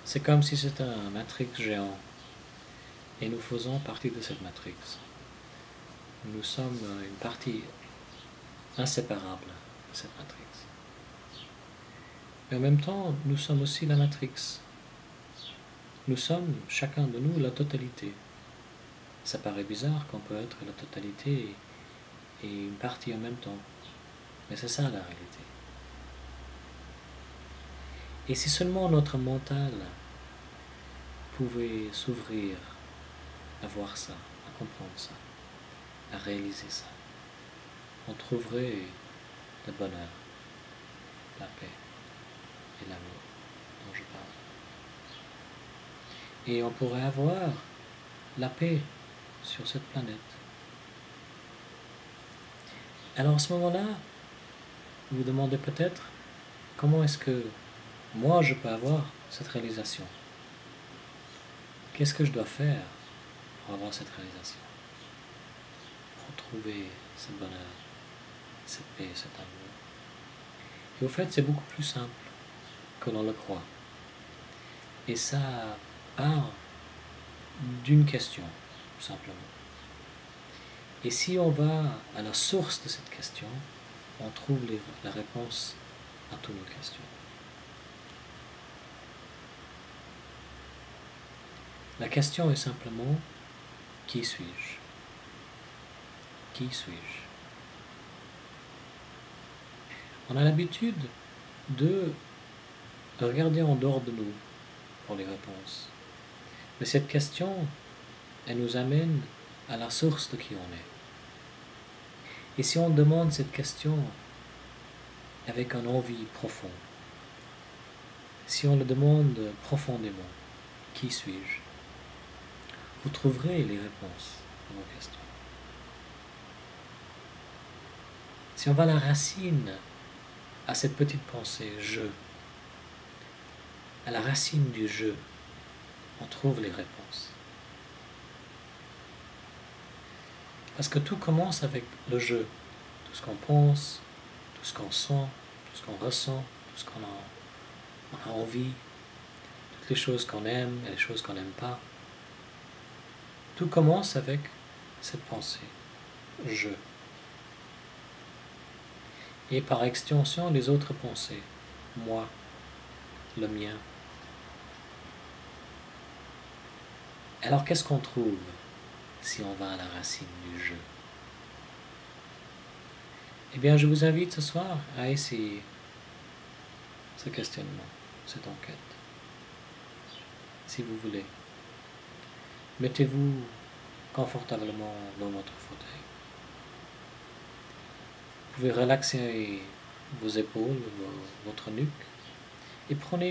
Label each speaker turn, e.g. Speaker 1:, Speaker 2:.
Speaker 1: C'est comme si c'était un matrix géant et nous faisons partie de cette matrix. Nous sommes une partie inséparable de cette matrix. Mais en même temps, nous sommes aussi la matrix. Nous sommes, chacun de nous, la totalité. Ça paraît bizarre qu'on peut être la totalité et une partie en même temps. Mais c'est ça la réalité. Et si seulement notre mental pouvait s'ouvrir à voir ça, à comprendre ça, à réaliser ça, on trouverait le bonheur, la paix et l'amour dont je parle. Et on pourrait avoir la paix sur cette planète. Alors à ce moment-là, vous vous demandez peut-être comment est-ce que moi je peux avoir cette réalisation. Qu'est-ce que je dois faire pour avoir cette réalisation? Pour trouver ce bonheur, cette paix, cet amour. Et au fait, c'est beaucoup plus simple que l'on le croit. Et ça part d'une question, simplement. Et si on va à la source de cette question, on trouve la réponse à toutes nos questions. La question est simplement, qui suis-je? Qui suis-je? On a l'habitude de regarder en dehors de nous pour les réponses. Mais cette question, elle nous amène à la source de qui on est. Et si on demande cette question avec une envie profonde, si on le demande profondément, qui suis-je? Vous trouverez les réponses à vos questions. Si on va à la racine à cette petite pensée, je, à la racine du je, on trouve les réponses. Parce que tout commence avec le je. Tout ce qu'on pense, tout ce qu'on sent, tout ce qu'on ressent, tout ce qu'on a envie, toutes les choses qu'on aime et les choses qu'on n'aime pas. Tout commence avec cette pensée, je. Et par extension, les autres pensées, moi, le mien. Alors qu'est-ce qu'on trouve si on va à la racine du je? Eh bien, je vous invite ce soir à essayer ce questionnement, cette enquête. Si vous voulez, mettez-vous confortablement dans votre fauteuil. Vous pouvez relaxer vos épaules, votre nuque, et prenez